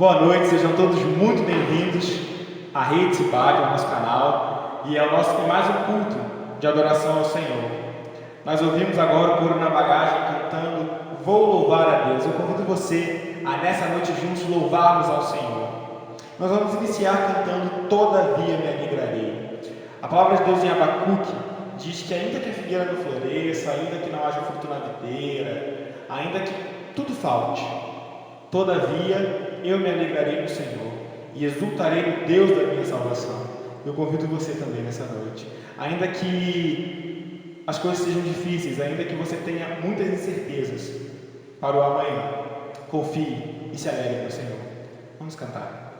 Boa noite, sejam todos muito bem-vindos à Rede Cibag, ao nosso canal, e ao nosso mais um culto de adoração ao Senhor. Nós ouvimos agora o coro na bagagem cantando Vou Louvar a Deus. Eu convido você a nessa noite juntos louvarmos ao Senhor. Nós vamos iniciar cantando Todavia me alegrarei. A palavra de Deus em Abacuque diz que ainda que a figueira não floresça, ainda que não haja fruto na videira, ainda que tudo falte, todavia eu me alegrarei no Senhor e exultarei no Deus da minha salvação. Eu convido você também nessa noite. Ainda que as coisas sejam difíceis, ainda que você tenha muitas incertezas para o amanhã, confie e se alegre no Senhor. Vamos cantar.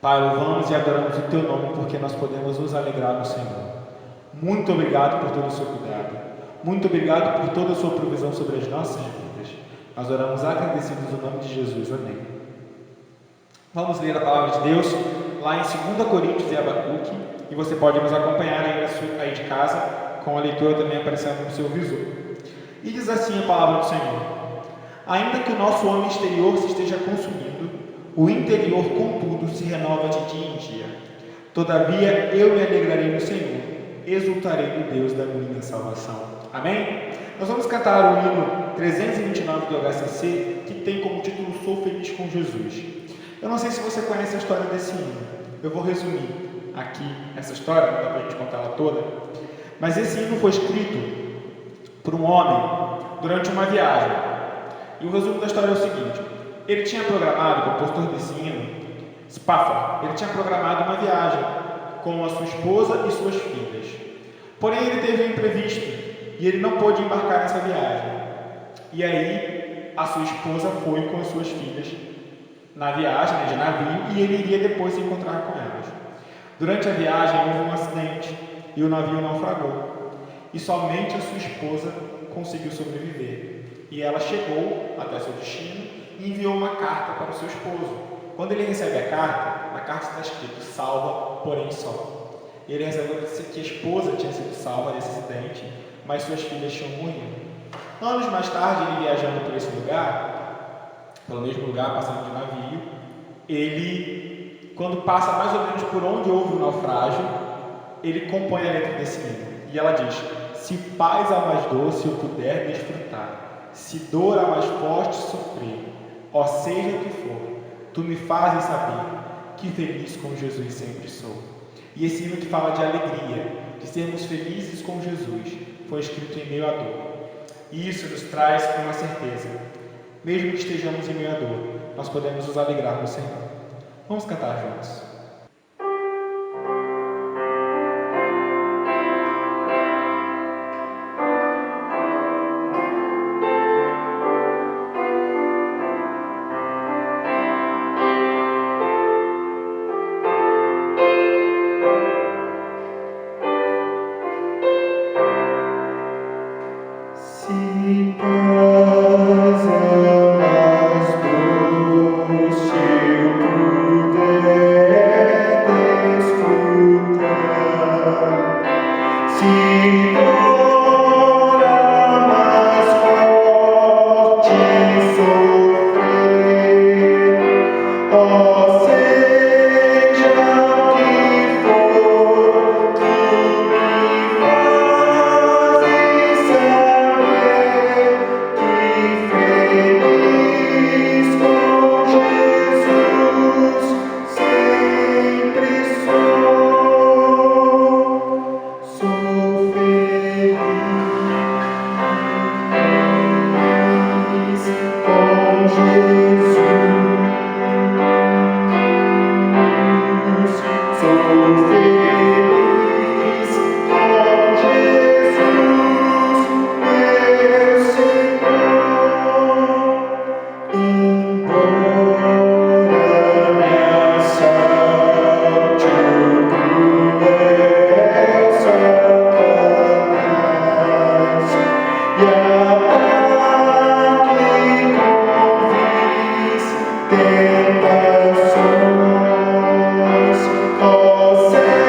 Pai, louvamos e adoramos o Teu nome porque nós podemos nos alegrar no Senhor. Muito obrigado por todo o seu cuidado. Muito obrigado por toda a sua provisão sobre as nossas vidas. Nós oramos agradecidos no nome de Jesus. Amém. Vamos ler a palavra de Deus lá em 2 Coríntios e Abacuque, e você pode nos acompanhar aí de casa com a leitura também aparecendo no seu visor. E diz assim a palavra do Senhor: ainda que o nosso homem exterior se esteja consumindo, o interior, contudo, se renova de dia em dia. Todavia eu me alegrarei no Senhor, exultarei no Deus da minha salvação. Amém? Nós vamos cantar o hino 329 do HCC, que tem como título Sou Feliz com Jesus. Eu não sei se você conhece a história desse hino. Eu vou resumir aqui essa história, não dá para a gente contar ela toda. Mas esse hino foi escrito por um homem durante uma viagem. E o resumo da história é o seguinte: ele tinha programado, o compositor desse hino, Spafford, ele tinha programado uma viagem com a sua esposa e suas filhas. Porém, ele teve um imprevisto e ele não pôde embarcar nessa viagem. E aí, a sua esposa foi com as suas filhas na viagem, de navio, e ele iria depois se encontrar com elas. Durante a viagem, houve um acidente e o navio naufragou. E somente a sua esposa conseguiu sobreviver. E ela chegou até seu destino e enviou uma carta para o seu esposo. Quando ele recebe a carta, na carta está escrito: salva, porém só. E ele resolveu que a esposa tinha sido salva desse acidente, mas suas filhas tinham morrido. Anos mais tarde, ele viajando por esse lugar, pelo mesmo lugar, passando de navio, ele, quando passa mais ou menos por onde houve o naufrágio, ele compõe a letra desse hino. E ela diz: se paz a mais doce eu puder desfrutar, se dor a mais forte sofrer, ó seja o que for, tu me fazes saber que feliz com Jesus sempre sou. E esse hino que fala de alegria, de sermos felizes com Jesus, foi escrito em meio à dor. E isso nos traz uma certeza: mesmo que estejamos em meio à dor, nós podemos nos alegrar no Senhor. Vamos cantar juntos. Tentações, ó Senhor.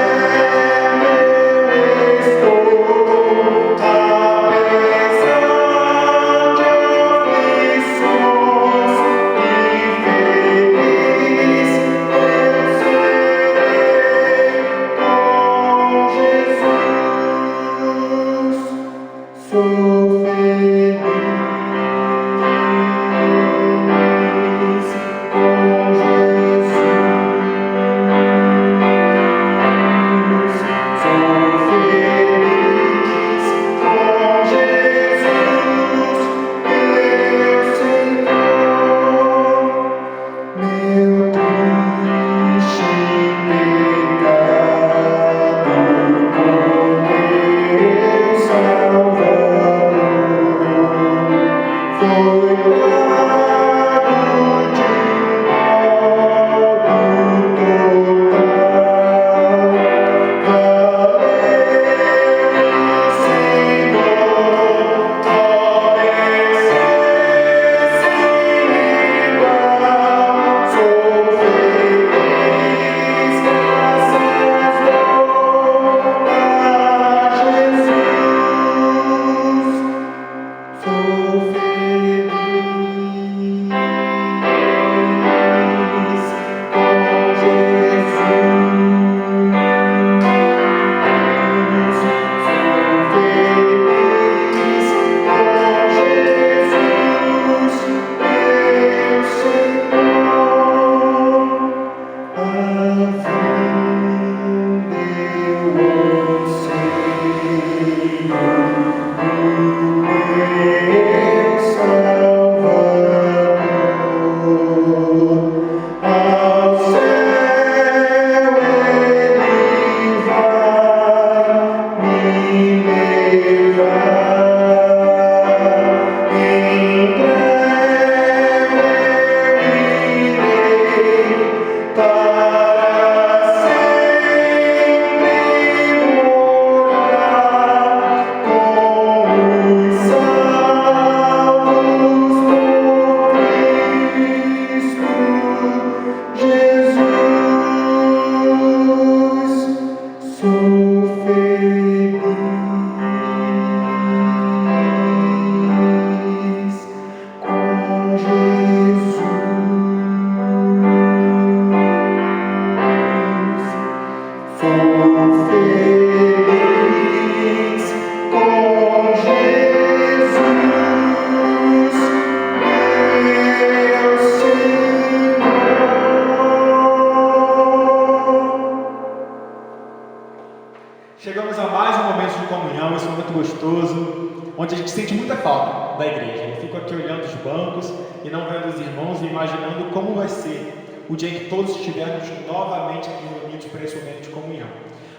gostoso, onde a gente sente muita falta da igreja. Eu fico aqui olhando os bancos e não vendo os irmãos e imaginando como vai ser o dia em que todos estivermos novamente aqui reunidos para esse momento de comunhão.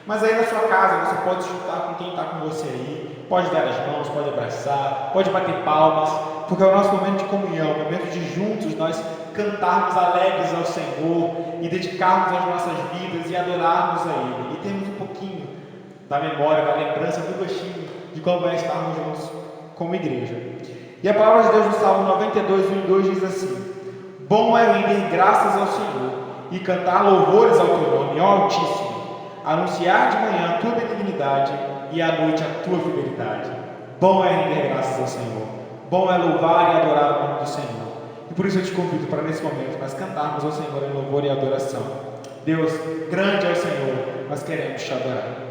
Mas aí na sua casa você pode se juntar com quem está com você aí, pode dar as mãos, pode abraçar, pode bater palmas, porque é o nosso momento de comunhão, o momento de juntos nós cantarmos alegres ao Senhor e dedicarmos as nossas vidas e adorarmos a Ele. E termos um pouquinho da memória, da lembrança, do gostinho de como é estarmos juntos como igreja. E a palavra de Deus no Salmo 92, 1 e 2 diz assim: bom é render graças ao Senhor e cantar louvores ao teu nome, ó Altíssimo, anunciar de manhã a tua benignidade e à noite a tua fidelidade. Bom é render graças ao Senhor, bom é louvar e adorar o nome do Senhor. E por isso eu te convido para nesse momento nós cantarmos ao Senhor em louvor e adoração. Deus, grande é o Senhor, nós queremos te adorar.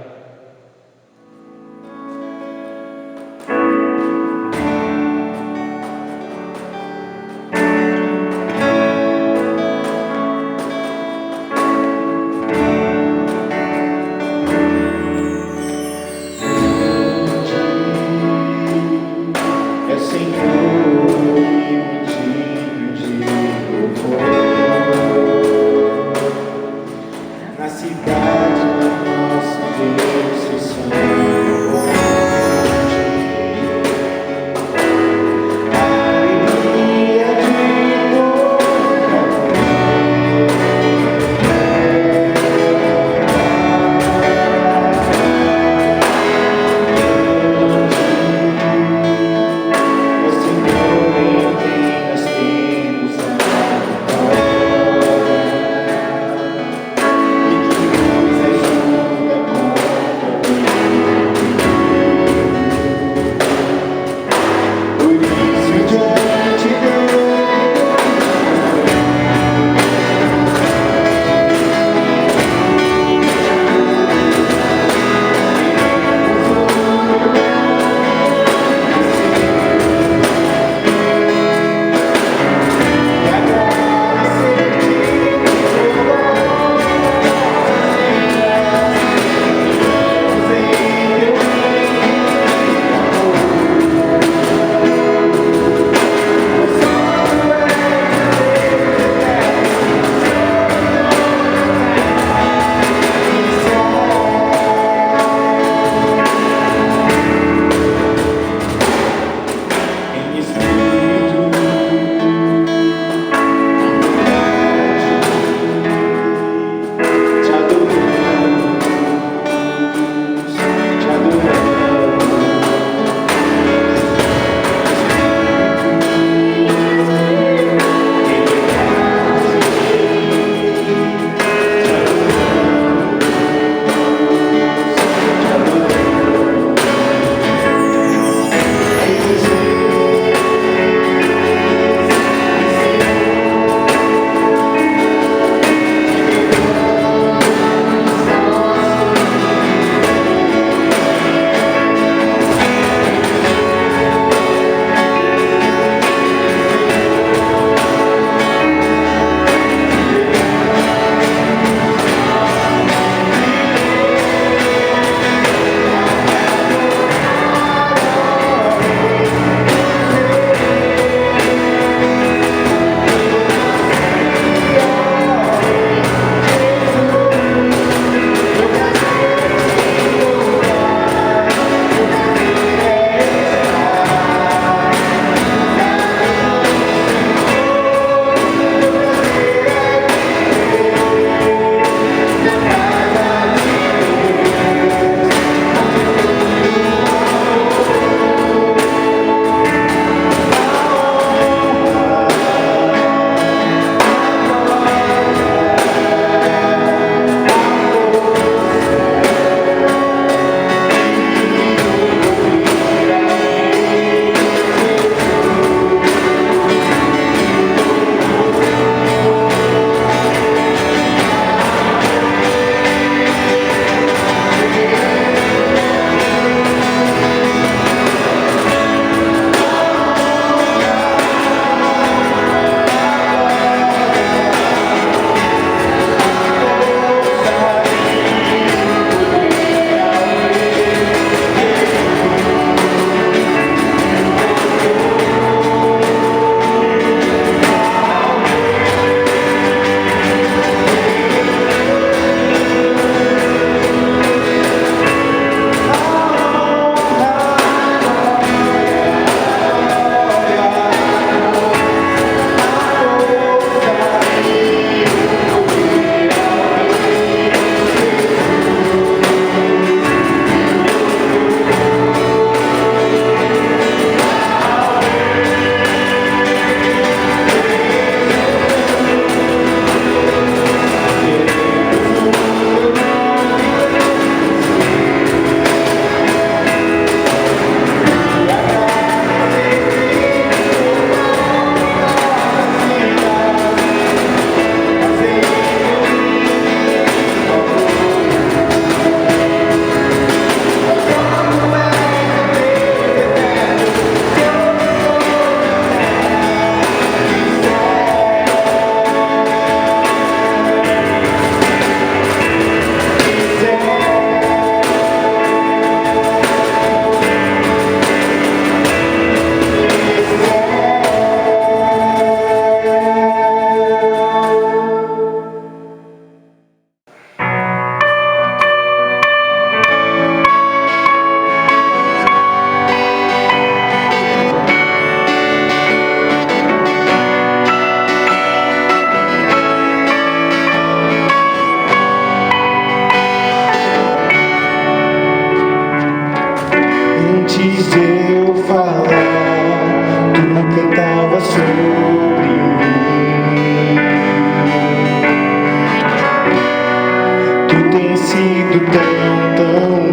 sido tão bom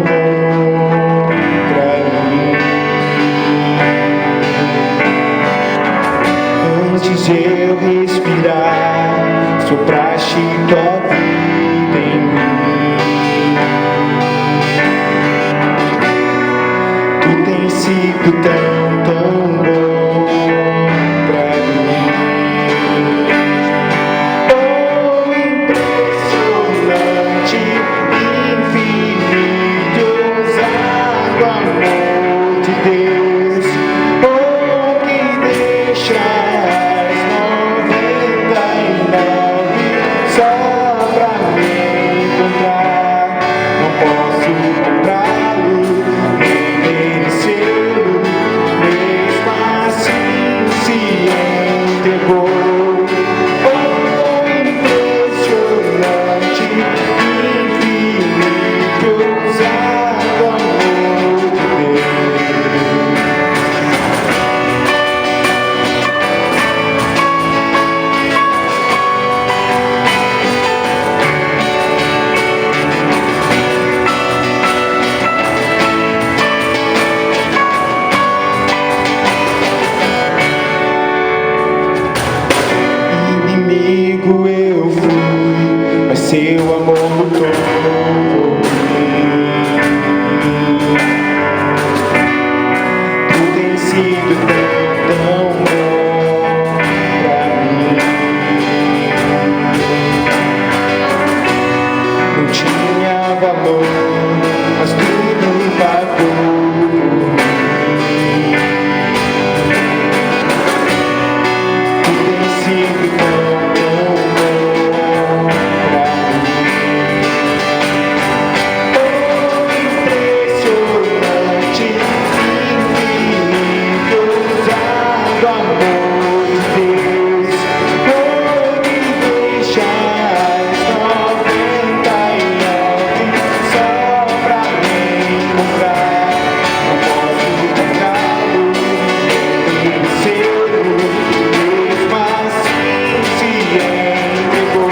pra mim. Antes de eu respirar, sopraste tua vida em mim. Tu tens sido tão bom pra mim. Oh, impressionante, infinito, ousado amor de Deus. Oh, que deixas 99 só pra me encontrar. Não posso comprá-lo, nem merecê-lo, mesmo assim se entregou. Oh, impressionante, infinito, ousado amor de Deus. Inimigo eu fui, mas seu amor lutou por mim. Tu tens sido tão bom pra mim. Não tinha valor, mas tudo pagou por mim. Tu tens sido tão bom pra mim. Oh, impressionante, infinito, ousado amor de Deus. Oh, que deixas 99 só pra me encontrar. Não posso comprá-lo, nem merecê-lo, mesmo assim se entregou.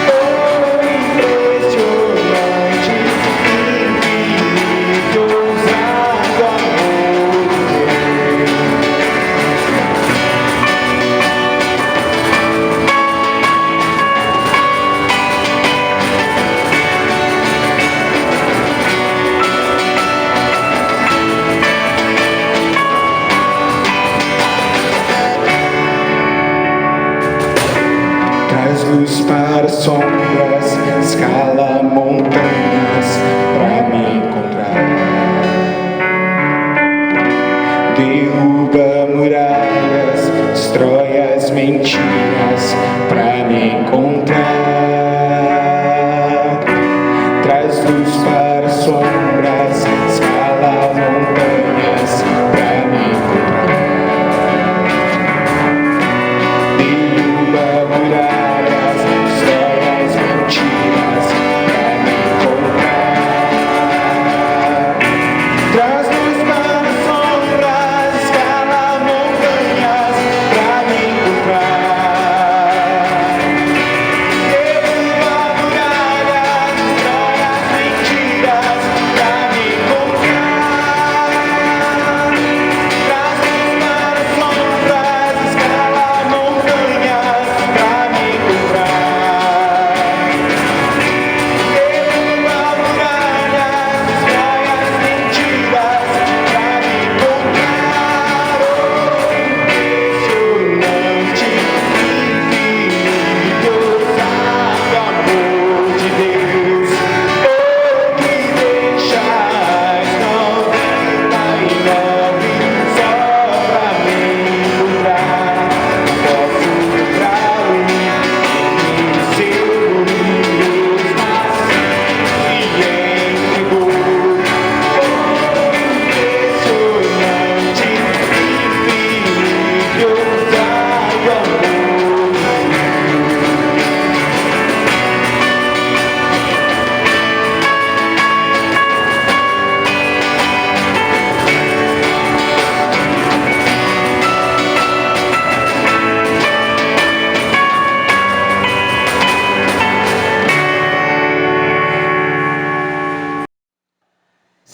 Oh, impressionante, infinito, ousado amor de Deus. Traz luz para sombras, escala montanhas pra me encontrar. Derruba muralhas, destrói as mentiras pra me encontrar. Traz luz para sombras, escala montanhas pra me encontrar. Derruba muralhas, destrói as mentiras pra me encontrar. Traz luz para sombras, escala montanhas pra me encontrar.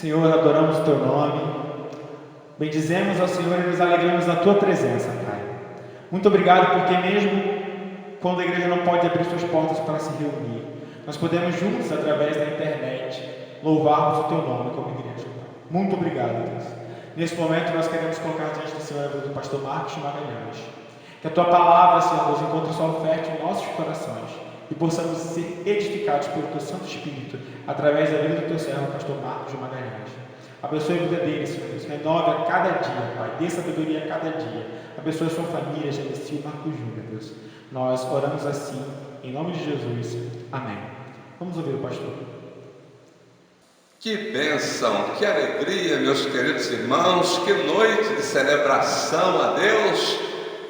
Senhor, adoramos o Teu nome, bendizemos ao Senhor e nos alegramos na Tua presença, Pai. Muito obrigado porque mesmo quando a igreja não pode abrir suas portas para se reunir, nós podemos juntos, através da internet, louvarmos o Teu nome como igreja, Pai. Muito obrigado, Deus. Nesse momento nós queremos colocar diante do Senhor a vida do pastor Marcos Magalhães. Que a Tua palavra, Senhor, nos encontre só fértil em nossos corações e possamos ser edificados pelo Teu Santo Espírito através da vida do Teu servo, pastor Marcos Magalhães. Abençoe a vida dele, Senhor Deus. Renove a cada dia, Pai. Dê sabedoria a cada dia. Abençoe a sua família, Genesi e Marcos Júnior, Deus. Nós oramos assim, em nome de Jesus. Amém. Vamos ouvir o pastor. Que bênção, que alegria, meus queridos irmãos, que noite de celebração a Deus.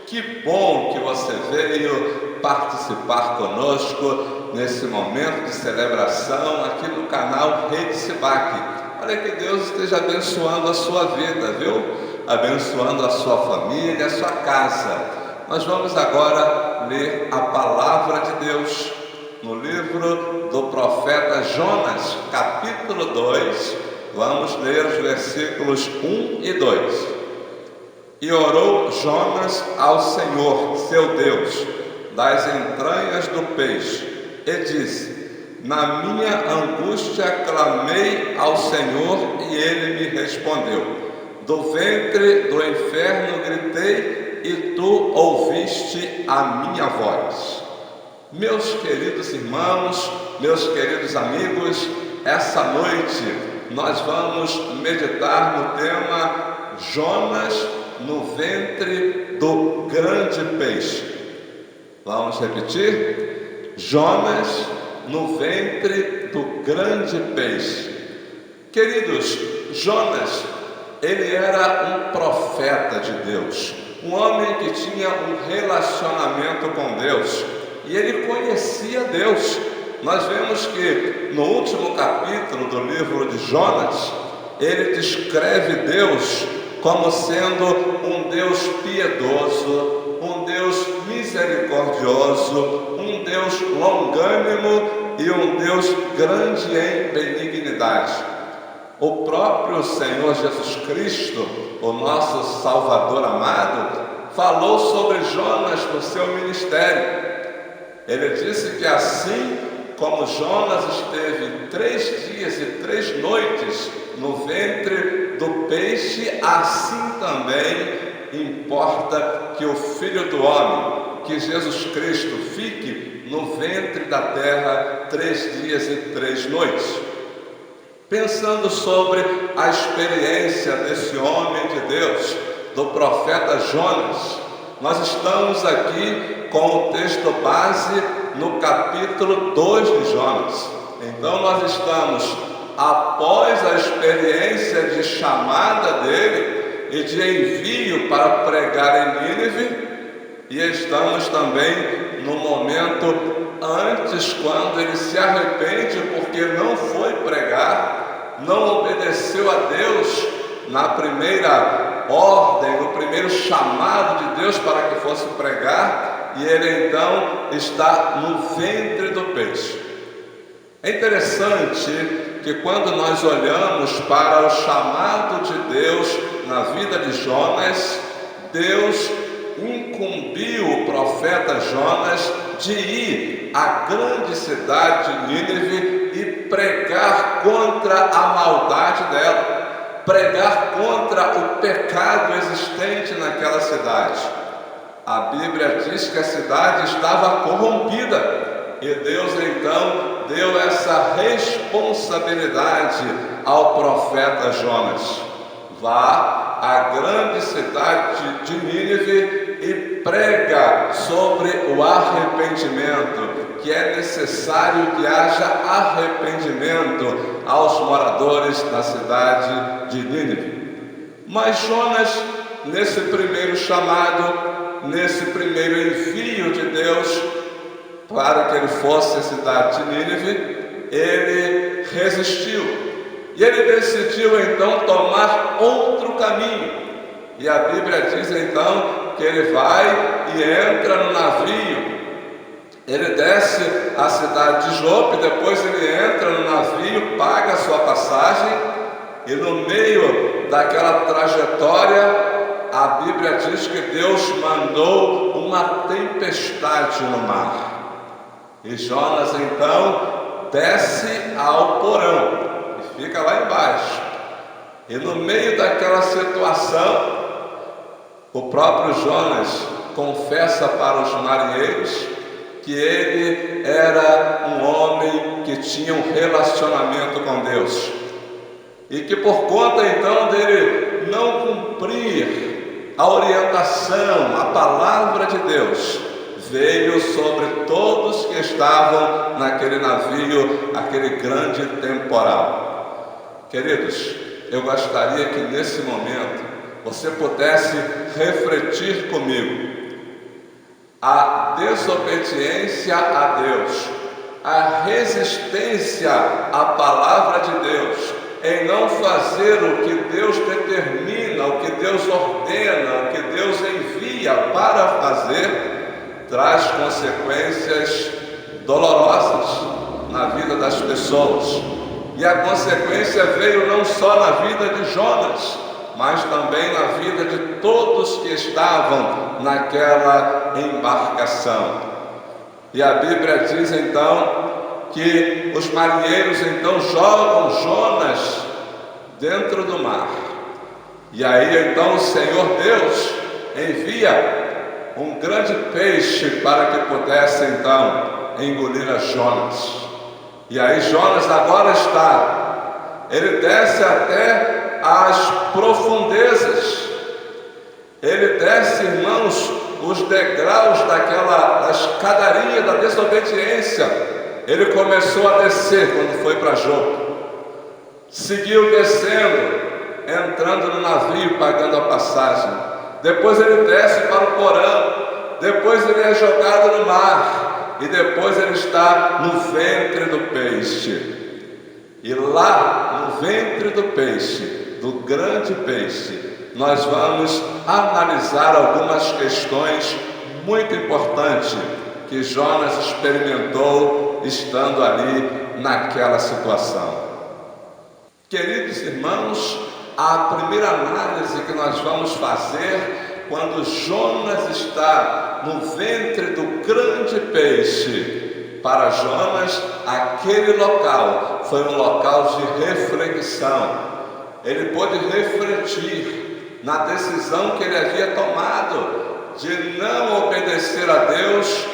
Que bom que você veio participar conosco nesse momento de celebração aqui no canal Rede Sibac. Olha, que Deus esteja abençoando a sua vida, viu? Abençoando a sua família, a sua casa. Nós vamos agora ler a palavra de Deus no livro do profeta Jonas, capítulo 2. Vamos ler os versículos 1 e 2. E orou Jonas ao Senhor, seu Deus, das entranhas do peixe, e disse: na minha angústia clamei ao Senhor, e Ele me respondeu. Do ventre do inferno gritei, e Tu ouviste a minha voz. Meus queridos irmãos, meus queridos amigos, essa noite nós vamos meditar no tema Jonas no ventre do grande peixe. Vamos repetir? Jonas no ventre do grande peixe. Queridos, Jonas, ele era um profeta de Deus, um homem que tinha um relacionamento com Deus, e ele conhecia Deus. Nós vemos que no último capítulo do livro de Jonas, ele descreve Deus como sendo um Deus piedoso, um Deus misericordioso, um Deus longânimo e um Deus grande em benignidade. O próprio Senhor Jesus Cristo, o nosso Salvador amado, falou sobre Jonas no seu ministério. Ele disse que assim como Jonas esteve 3 dias e 3 noites no ventre do peixe, assim também importa que o Filho do Homem, que Jesus Cristo, fique no ventre da terra 3 dias e 3 noites. Pensando sobre a experiência desse homem de Deus, do profeta Jonas, nós estamos aqui com o texto base no capítulo 2 de Jonas. Então nós estamos após a experiência de chamada dele e de envio para pregar em Nínive, e estamos também no momento antes, quando ele se arrepende porque não foi pregar, não obedeceu a Deus na primeira ordem, no primeiro chamado de Deus para que fosse pregar, e ele então está no ventre do peixe. É interessante que quando nós olhamos para o chamado de Deus na vida de Jonas, Deus incumbiu o profeta Jonas de ir à grande cidade de Nínive e pregar contra a maldade dela, pregar contra o pecado existente naquela cidade. A Bíblia diz que a cidade estava corrompida, e Deus então deu essa responsabilidade ao profeta Jonas: vá à grande cidade de Nínive e prega sobre o arrependimento, que é necessário que haja arrependimento aos moradores da cidade de Nínive. Mas Jonas, nesse primeiro chamado, nesse primeiro envio de Deus para que ele fosse à cidade de Nínive, ele resistiu. E ele decidiu então tomar outro caminho. E a Bíblia diz então que ele vai e entra no navio. Ele desce à cidade de Jope, depois ele entra no navio, paga a sua passagem E no meio daquela trajetória, a Bíblia diz que Deus mandou uma tempestade no mar. E Jonas então desce ao porão e fica lá embaixo. E no meio daquela situação, o próprio Jonas confessa para os marinheiros que ele era um homem que tinha um relacionamento com Deus. E que por conta então dele não cumprir a orientação, a palavra de Deus, veio sobre todos que estavam naquele navio, aquele grande temporal. Queridos, eu gostaria que nesse momento você pudesse refletir comigo. A desobediência a Deus, a resistência à palavra de Deus, em não fazer o que Deus determina, o que Deus ordena, o que Deus envia para fazer, traz consequências dolorosas na vida das pessoas. E a consequência veio não só na vida de Jonas, mas também na vida de todos que estavam naquela embarcação. E a Bíblia diz então que os marinheiros então jogam Jonas dentro do mar. E aí então o Senhor Deus envia um grande peixe para que pudesse então engolir a Jonas. E aí Jonas agora ele desce até as profundezas. Ele desce, irmãos, os degraus da escadaria da desobediência. Ele começou a descer quando foi para Jope. Seguiu descendo, entrando no navio, pagando a passagem. Depois ele desce para o porão. Depois ele é jogado no mar. E depois ele está no ventre do peixe. E lá no ventre do peixe, do grande peixe, nós vamos analisar algumas questões muito importantes que Jonas experimentou estando ali naquela situação. Queridos irmãos, a primeira análise que nós vamos fazer quando Jonas está no ventre do grande peixe, para Jonas, aquele local foi um local de reflexão. Ele pôde refletir na decisão que ele havia tomado de não obedecer a Deus,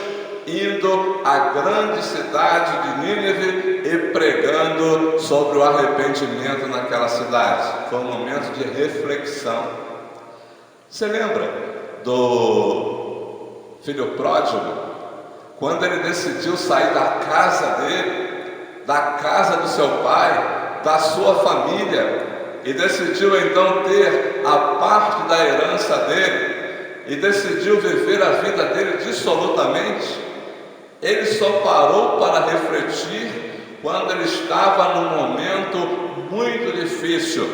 indo à grande cidade de Nínive e pregando sobre o arrependimento naquela cidade. Foi um momento de reflexão. Você lembra do filho pródigo? Quando ele decidiu sair da casa dele, da casa do seu pai, da sua família, e decidiu então ter a parte da herança dele, e decidiu viver a vida dele dissolutamente, ele só parou para refletir quando ele estava num momento muito difícil,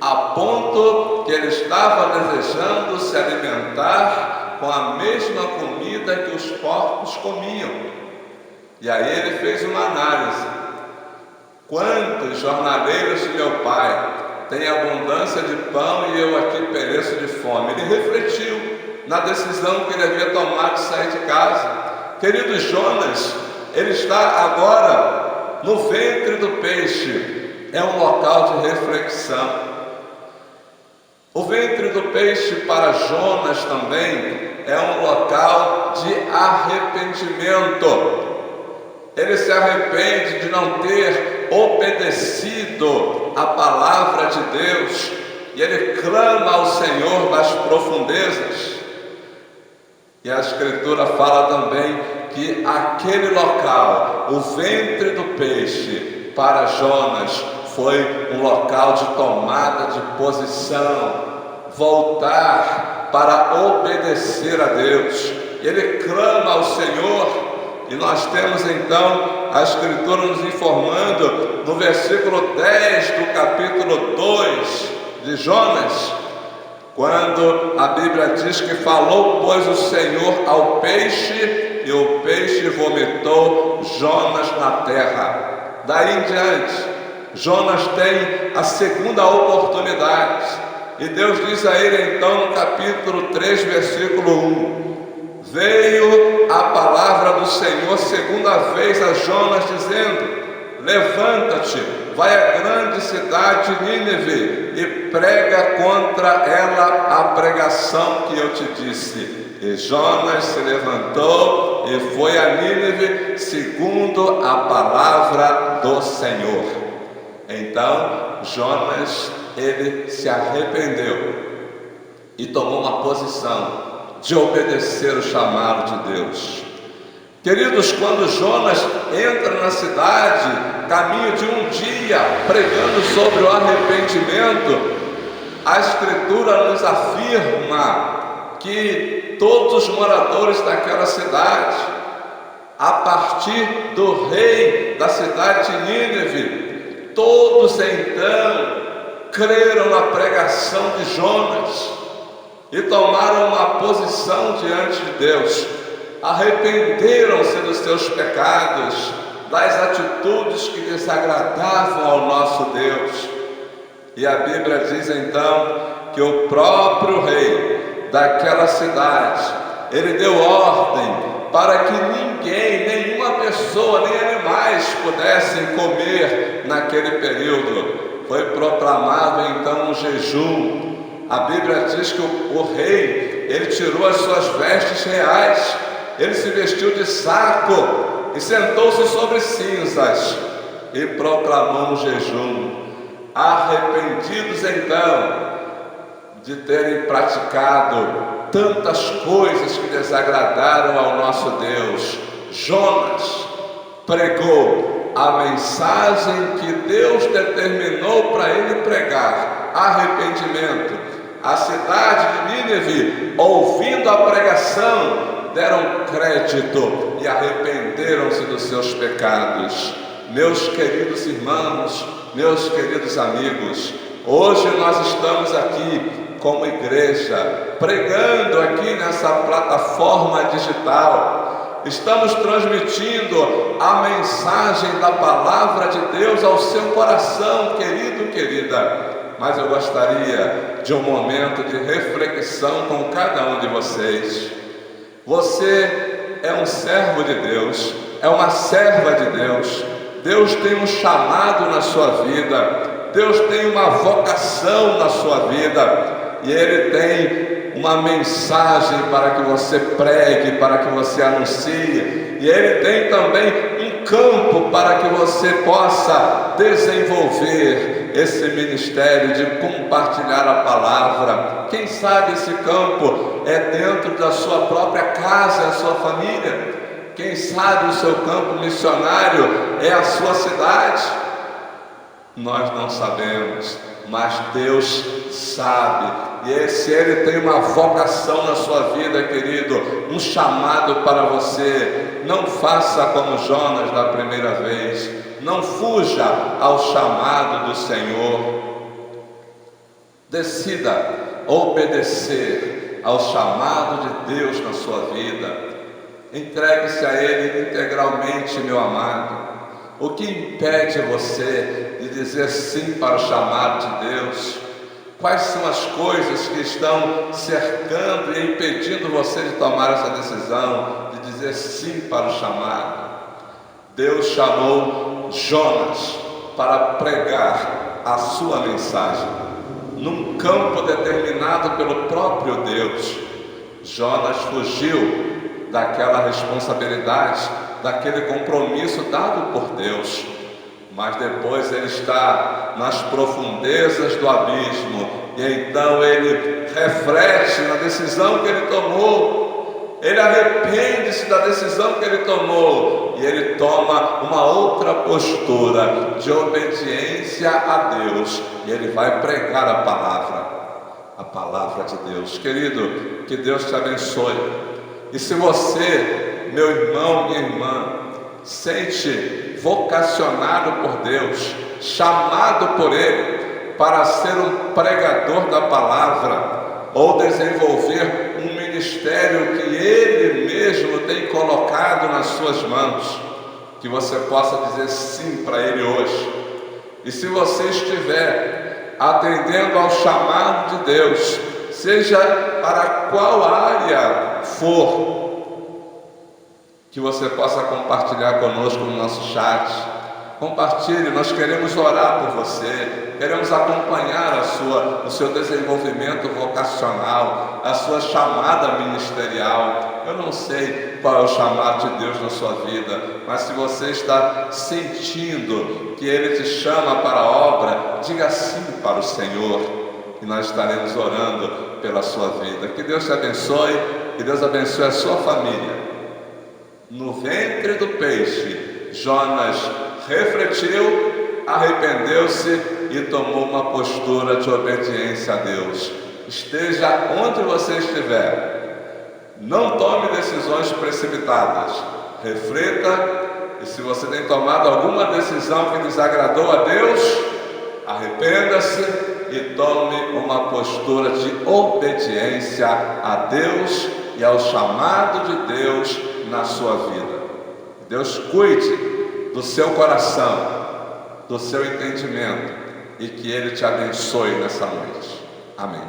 a ponto que ele estava desejando se alimentar com a mesma comida que os porcos comiam. E aí ele fez uma análise. Quantos jornaleiros de meu pai têm abundância de pão e eu aqui pereço de fome? Ele refletiu na decisão que ele havia tomado de sair de casa. Querido Jonas, ele está agora no ventre do peixe. É um local de reflexão. O ventre do peixe para Jonas também é um local de arrependimento. Ele se arrepende de não ter obedecido a palavra de Deus e ele clama ao Senhor das profundezas. E a Escritura fala também que aquele local, o ventre do peixe, para Jonas foi um local de tomada de posição, voltar para obedecer a Deus. Ele clama ao Senhor, e nós temos então a Escritura nos informando no versículo 10 do capítulo 2 de Jonas, quando a Bíblia diz que falou, pois, o Senhor ao peixe, e o peixe vomitou Jonas na terra. Daí em diante, Jonas tem a segunda oportunidade. E Deus diz a ele então no capítulo 3, versículo 1: veio a palavra do Senhor segunda vez a Jonas, dizendo: levanta-te, vai à grande cidade de Nínive e prega contra ela a pregação que eu te disse. E Jonas se levantou e foi a Nínive segundo a palavra do Senhor. Então Jonas, ele se arrependeu e tomou uma posição de obedecer o chamado de Deus. Queridos, quando Jonas entra na cidade, caminho de um dia, pregando sobre o arrependimento, a Escritura nos afirma que todos os moradores daquela cidade, a partir do rei da cidade de Nínive, todos então creram na pregação de Jonas e tomaram uma posição diante de Deus. Arrependeram-se dos seus pecados, das atitudes que desagradavam ao nosso Deus. E a Bíblia diz então que o próprio rei daquela cidade, ele deu ordem para que ninguém, nenhuma pessoa, nem animais pudessem comer naquele período. Foi proclamado então um jejum. A Bíblia diz que o rei, ele tirou as suas vestes reais, ele se vestiu de saco e sentou-se sobre cinzas e proclamou um jejum. Arrependidos então de terem praticado tantas coisas que desagradaram ao nosso Deus, Jonas pregou a mensagem que Deus determinou para ele pregar: arrependimento. A cidade de Nínive, ouvindo a pregação, deram crédito e arrependeram-se dos seus pecados. Meus queridos irmãos, meus queridos amigos, hoje nós estamos aqui como igreja, pregando aqui nessa plataforma digital. Estamos transmitindo a mensagem da palavra de Deus ao seu coração, querido, querida. Mas eu gostaria de um momento de reflexão com cada um de vocês. Você é um servo de Deus, é uma serva de Deus. Deus tem um chamado na sua vida, Deus tem uma vocação na sua vida, e Ele tem uma mensagem para que você pregue, para que você anuncie, e Ele tem também um campo para que você possa desenvolver esse ministério de compartilhar a palavra. Quem sabe esse campo é dentro da sua própria casa, a sua família. Quem sabe o seu campo missionário é a sua cidade. Nós não sabemos, mas Deus sabe. E se Ele tem uma vocação na sua vida, querido, um chamado para você, não faça como Jonas da primeira vez. Não fuja ao chamado do Senhor. Decida obedecer ao chamado de Deus na sua vida. Entregue-se a Ele integralmente, meu amado. O que impede você de dizer sim para o chamado de Deus? Quais são as coisas que estão cercando e impedindo você de tomar essa decisão, de dizer sim para o chamado? Deus chamou Jonas para pregar a sua mensagem num campo determinado pelo próprio Deus. Jonas fugiu daquela responsabilidade, daquele compromisso dado por Deus, mas depois ele está nas profundezas do abismo, e então ele reflete na decisão que ele tomou, ele arrepende-se da decisão que ele tomou, e ele toma uma outra postura de obediência a Deus, e ele vai pregar a palavra de Deus. Querido, que Deus te abençoe. E se você, meu irmão, minha irmã, sente vocacionado por Deus, chamado por Ele para ser um pregador da palavra, ou desenvolver um ministério que Ele mesmo tem colocado nas suas mãos, que você possa dizer sim para Ele hoje. E se você estiver atendendo ao chamado de Deus, seja para qual área for, que você possa compartilhar conosco no nosso chat. Compartilhe, nós queremos orar por você, queremos acompanhar o seu desenvolvimento vocacional, a sua chamada ministerial. Eu não sei qual é o chamado de Deus na sua vida, mas se você está sentindo que Ele te chama para a obra, diga sim para o Senhor, e nós estaremos orando pela sua vida. Que Deus te abençoe, que Deus abençoe a sua família. No ventre do peixe, Jonas refletiu, arrependeu-se e tomou uma postura de obediência a Deus. Esteja onde você estiver, não tome decisões precipitadas, reflita, e se você tem tomado alguma decisão que desagradou a Deus, arrependa-se e tome uma postura de obediência a Deus e ao chamado de Deus na sua vida. Deus cuide do seu coração, do seu entendimento, e que Ele te abençoe nessa noite. Amém.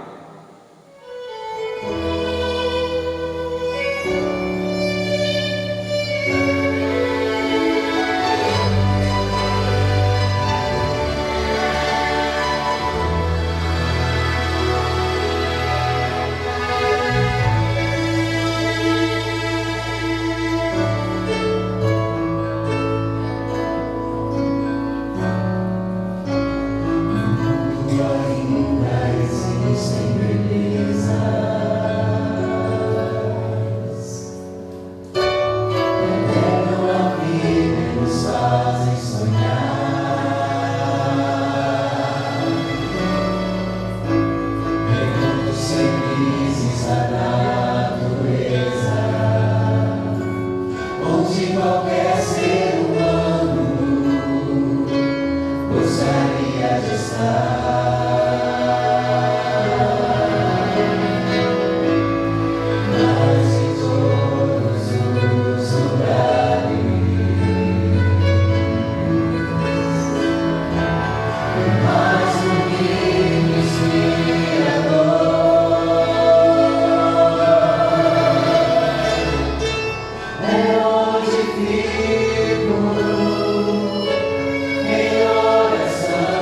Em oração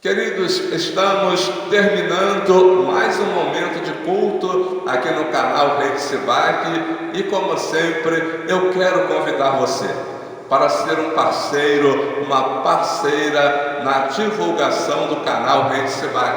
Queridos, estamos terminando mais um momento de culto aqui no canal Rede Sibac e, como sempre, eu quero convidar você para ser um parceiro, uma parceira na divulgação do canal Rede Sibac.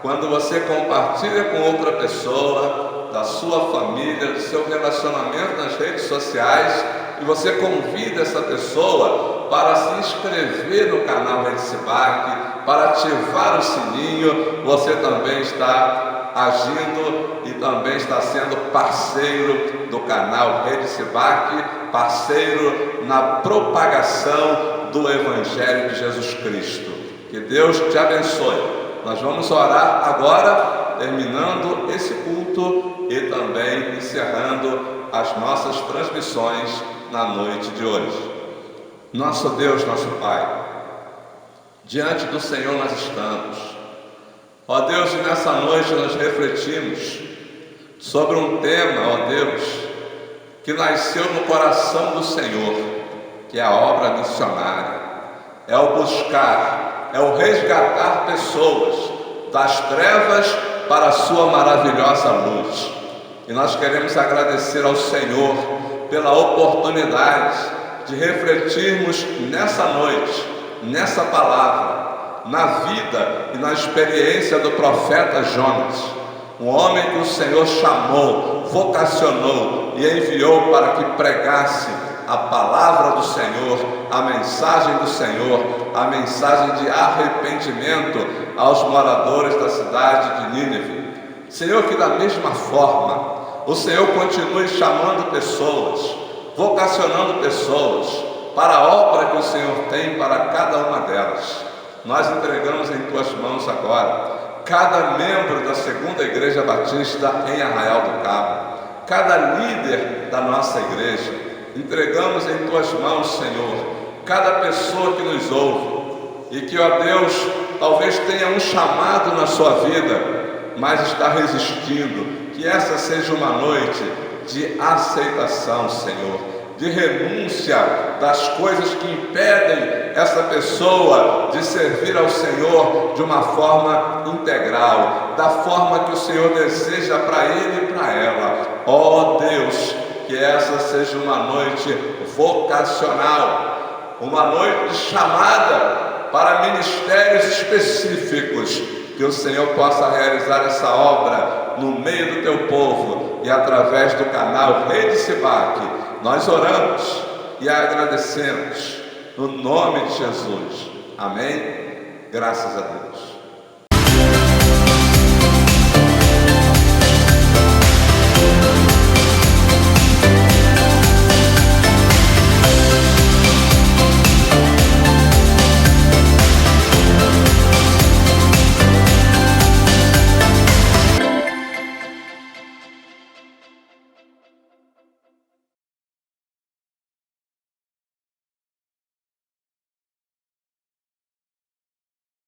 Quando você compartilha com outra pessoa, da sua família, do seu relacionamento nas redes sociais, e você convida essa pessoa para se inscrever no canal Rede Sibac, para ativar o sininho, você também está agindo e também está sendo parceiro do canal Rede Sibac, parceiro na propagação do Evangelho de Jesus Cristo. Que Deus te abençoe. Nós vamos orar agora, terminando esse culto e também encerrando as nossas transmissões na noite de hoje. Nosso Deus, nosso Pai, diante do Senhor nós estamos. Ó Deus, e nessa noite nós refletimos sobre um tema, ó Deus, que nasceu no coração do Senhor, que é a obra missionária. É o buscar, é o resgatar pessoas das trevas para a sua maravilhosa luz. E nós queremos agradecer ao Senhor pela oportunidade de refletirmos nessa noite, nessa palavra, na vida e na experiência do profeta Jonas, um homem que o Senhor chamou, vocacionou e enviou para que pregasse a palavra do Senhor, a mensagem do Senhor, a mensagem de arrependimento aos moradores da cidade de Nínive. Senhor, que da mesma forma o Senhor continue chamando pessoas, vocacionando pessoas para a obra que o Senhor tem para cada uma delas. Nós entregamos em Tuas mãos agora cada membro da Segunda Igreja Batista em Arraial do Cabo, cada líder da nossa igreja. Entregamos em Tuas mãos, Senhor, cada pessoa que nos ouve e que, ó Deus, talvez tenha um chamado na sua vida, mas está resistindo. Que essa seja uma noite de aceitação, Senhor, de renúncia das coisas que impedem essa pessoa de servir ao Senhor de uma forma integral, da forma que o Senhor deseja para ele e para ela. Ó Deus, que essa seja uma noite vocacional, uma noite de chamada para ministérios específicos, que o Senhor possa realizar essa obra no meio do Teu povo e através do canal Rede Sibac. Nós oramos e agradecemos no nome de Jesus. Amém? Graças a Deus.